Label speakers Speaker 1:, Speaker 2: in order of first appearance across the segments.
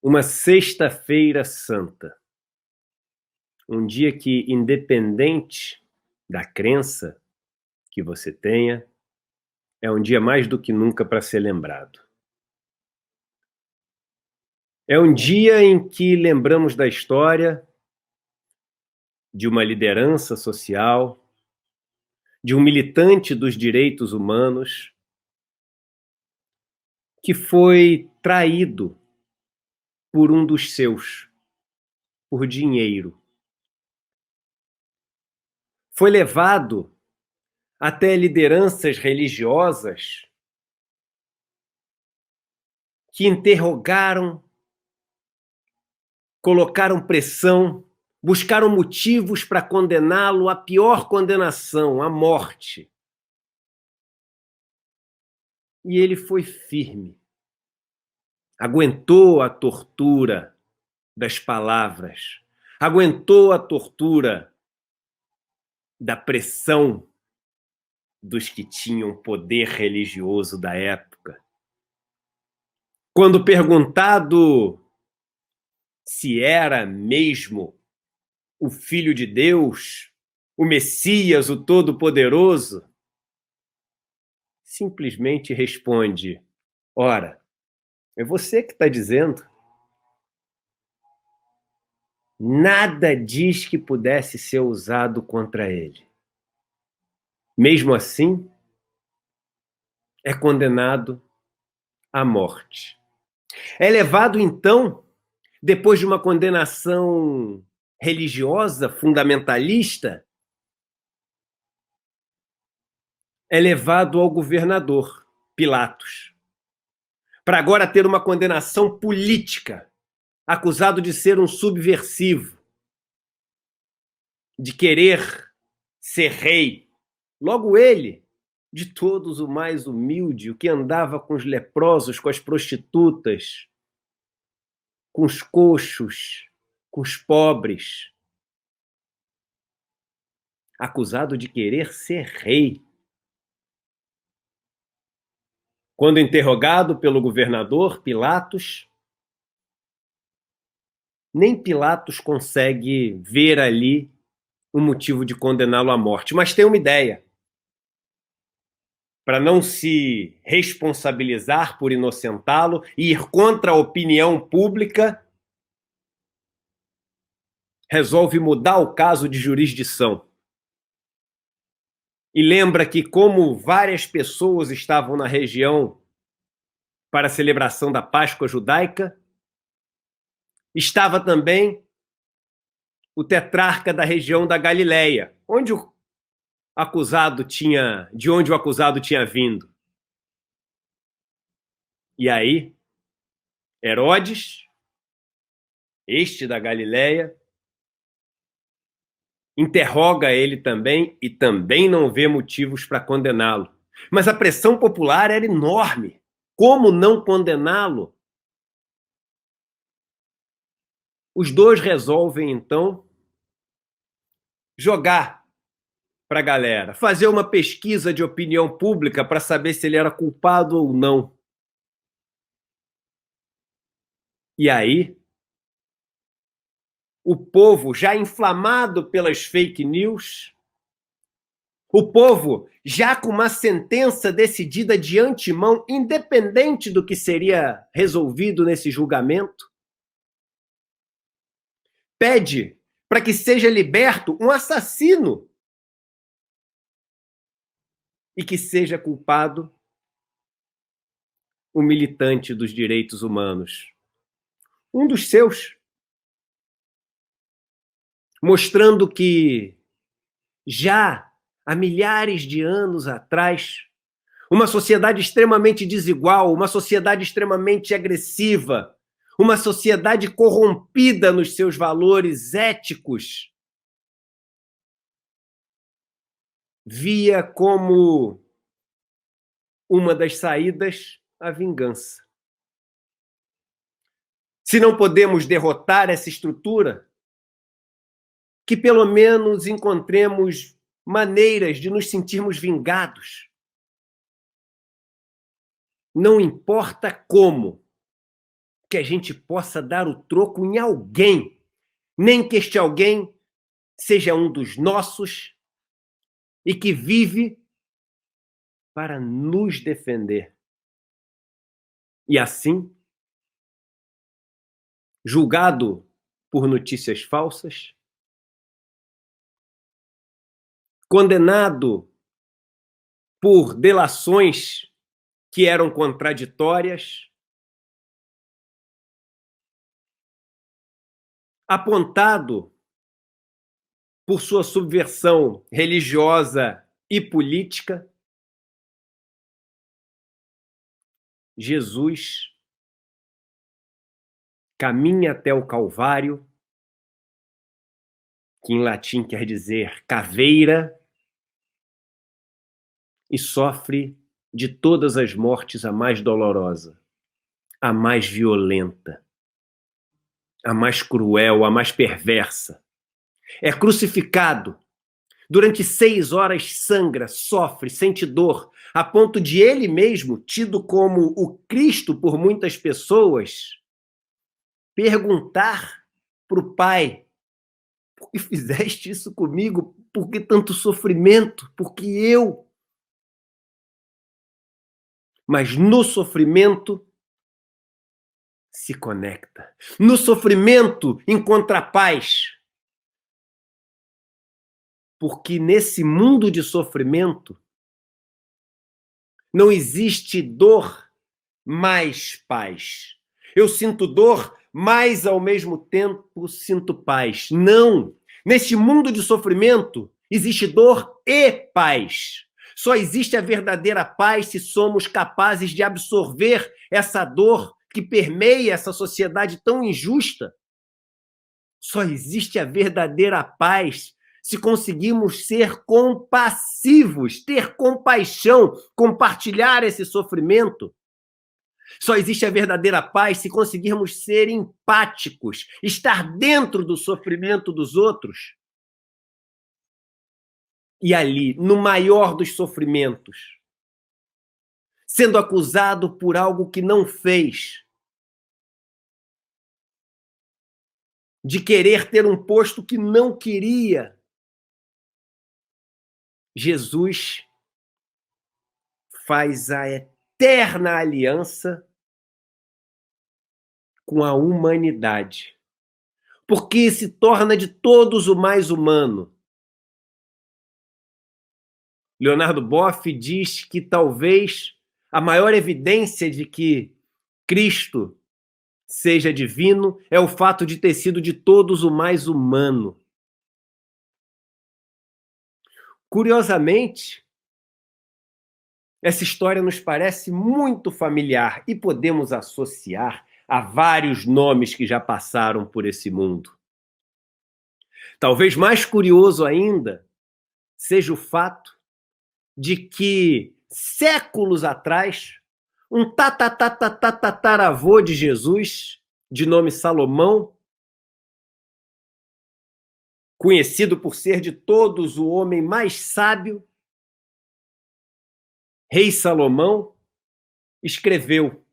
Speaker 1: Uma sexta-feira santa. Um dia que, independente da crença que você tenha, é um dia mais do que nunca para ser lembrado. É um dia em que lembramos da história de uma liderança social, de um militante dos direitos humanos que foi traído por um dos seus, por dinheiro. Foi levado até lideranças religiosas que interrogaram, colocaram pressão, buscaram motivos para condená-lo à pior condenação, à morte. E ele foi firme, aguentou a tortura das palavras, aguentou a tortura da pressão dos que tinham poder religioso da época. Quando perguntado se era mesmo o Filho de Deus, o Messias, o Todo-Poderoso, simplesmente responde: ora, é você que está dizendo. Nada diz que pudesse ser usado contra ele. Mesmo assim, é condenado à morte. É levado, então, depois de uma condenação religiosa, fundamentalista, é levado ao governador Pilatos, para agora ter uma condenação política, acusado de ser um subversivo, de querer ser rei. Logo ele, de todos o mais humilde, o que andava com os leprosos, com as prostitutas, com os coxos, com os pobres, acusado de querer ser rei. Quando interrogado pelo governador Pilatos, nem Pilatos consegue ver ali um motivo de condená-lo à morte, mas tem uma ideia. Para não se responsabilizar por inocentá-lo e ir contra a opinião pública, resolve mudar o caso de jurisdição. E lembra que, como várias pessoas estavam na região para a celebração da Páscoa judaica, estava também o tetrarca da região da Galileia, de onde o acusado tinha vindo. E aí, Herodes, este da Galileia, interroga ele também e também não vê motivos para condená-lo. Mas a pressão popular era enorme. Como não condená-lo? Os dois resolvem, então, jogar para a galera, fazer uma pesquisa de opinião pública para saber se ele era culpado ou não. E aí, o povo, já inflamado pelas fake news, o povo já com uma sentença decidida de antemão, independente do que seria resolvido nesse julgamento, pede para que seja liberto um assassino e que seja culpado um militante dos direitos humanos, um dos seus, mostrando que já há milhares de anos atrás, uma sociedade extremamente desigual, uma sociedade extremamente agressiva, uma sociedade corrompida nos seus valores éticos, via como uma das saídas a vingança. Se não podemos derrotar essa estrutura, que pelo menos encontremos maneiras de nos sentirmos vingados. Não importa como, que a gente possa dar o troco em alguém, nem que este alguém seja um dos nossos e que vive para nos defender. E assim, julgado por notícias falsas, condenado por delações que eram contraditórias, apontado por sua subversão religiosa e política, Jesus caminha até o Calvário, que em latim quer dizer caveira, e sofre de todas as mortes a mais dolorosa, a mais violenta, a mais cruel, a mais perversa. É crucificado. Durante 6 horas sangra, sofre, sente dor, a ponto de ele mesmo, tido como o Cristo por muitas pessoas, perguntar para o Pai: por que fizeste isso comigo? Por que tanto sofrimento? Por que eu? Mas no sofrimento se conecta. No sofrimento encontra paz. Porque nesse mundo de sofrimento não existe dor mais paz. Eu sinto dor, mas ao mesmo tempo sinto paz. Não! Neste mundo de sofrimento existe dor e paz. Só existe a verdadeira paz se somos capazes de absorver essa dor que permeia essa sociedade tão injusta. Só existe a verdadeira paz se conseguimos ser compassivos, ter compaixão, compartilhar esse sofrimento. Só existe a verdadeira paz se conseguirmos ser empáticos, estar dentro do sofrimento dos outros. E ali, no maior dos sofrimentos, sendo acusado por algo que não fez, de querer ter um posto que não queria, Jesus faz a eterna aliança com a humanidade, porque se torna de todos o mais humano. Leonardo Boff diz que talvez a maior evidência de que Cristo seja divino é o fato de ter sido de todos o mais humano. Curiosamente, essa história nos parece muito familiar e podemos associar a vários nomes que já passaram por esse mundo. Talvez mais curioso ainda seja o fato de que, séculos atrás, um tataravô de Jesus, de nome Salomão, conhecido por ser de todos o homem mais sábio, Rei Salomão, escreveu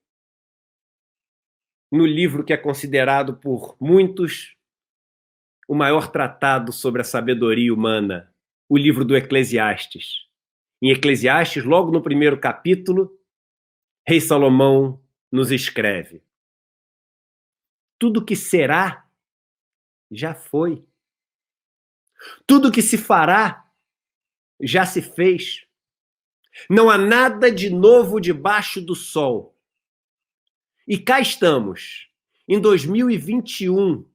Speaker 1: no livro que é considerado por muitos o maior tratado sobre a sabedoria humana, o livro do Eclesiastes. Em Eclesiastes, logo no primeiro capítulo, Rei Salomão nos escreve: tudo que será, já foi. Tudo que se fará, já se fez. Não há nada de novo debaixo do sol. E cá estamos, em 2021,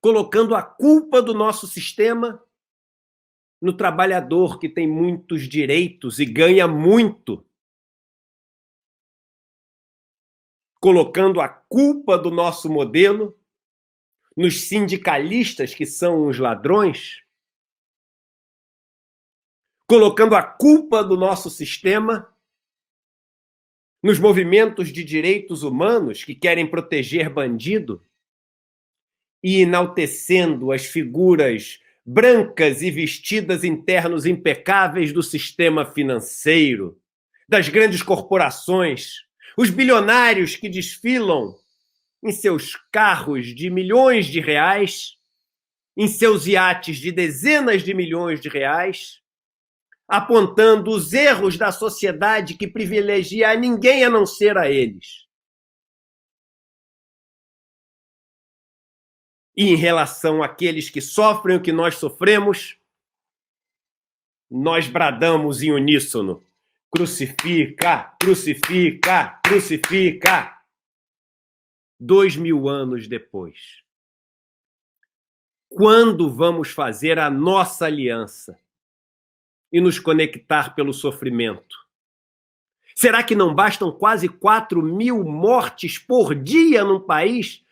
Speaker 1: colocando a culpa do nosso sistema no trabalhador que tem muitos direitos e ganha muito. Colocando a culpa do nosso modelo nos sindicalistas que são os ladrões. Colocando a culpa do nosso sistema nos movimentos de direitos humanos que querem proteger bandido e enaltecendo as figuras brancas e vestidas em ternos impecáveis do sistema financeiro, das grandes corporações, Os bilionários que desfilam em seus carros de milhões de reais, em seus iates de dezenas de milhões de reais, apontando os erros da sociedade que privilegia a ninguém a não ser a eles. E em relação àqueles que sofrem o que nós sofremos, nós bradamos em uníssono: crucifica, crucifica, crucifica. 2000 anos depois. Quando vamos fazer a nossa aliança e nos conectar pelo sofrimento? Será que não bastam quase 4.000 mortes por dia num país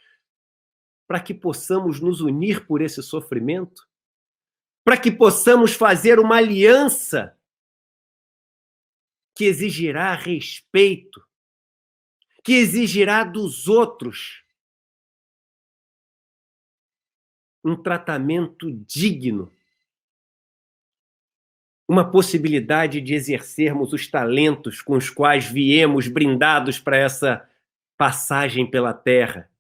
Speaker 1: para que possamos nos unir por esse sofrimento? Para que possamos fazer uma aliança que exigirá respeito, que exigirá dos outros um tratamento digno, uma possibilidade de exercermos os talentos com os quais viemos brindados para essa passagem pela Terra.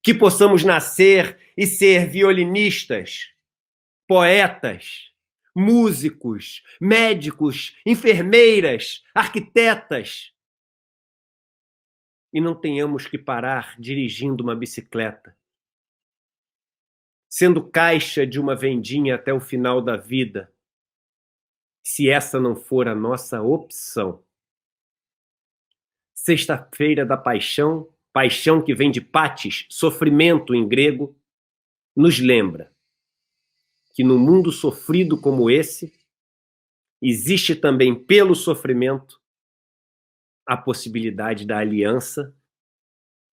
Speaker 1: Que possamos nascer e ser violinistas, poetas, músicos, médicos, enfermeiras, arquitetas, e não tenhamos que parar dirigindo uma bicicleta, sendo caixa de uma vendinha até o final da vida, se essa não for a nossa opção. Sexta-feira da Paixão, paixão que vem de patis, sofrimento em grego, nos lembra que no mundo sofrido como esse, existe também pelo sofrimento a possibilidade da aliança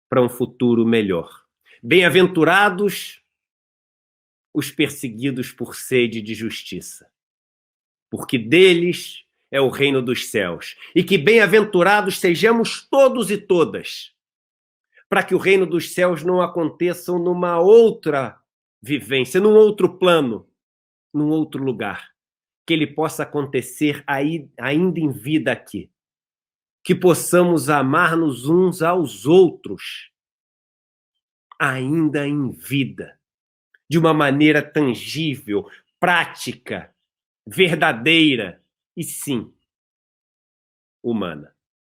Speaker 1: para um futuro melhor. Bem-aventurados os perseguidos por sede de justiça, porque deles é o reino dos céus. E que bem-aventurados sejamos todos e todas, para que o reino dos céus não aconteça numa outra vivência, num outro plano, num outro lugar. Que ele possa acontecer ainda em vida aqui. Que possamos amar-nos uns aos outros, ainda em vida, de uma maneira tangível, prática, verdadeira e, sim, humana.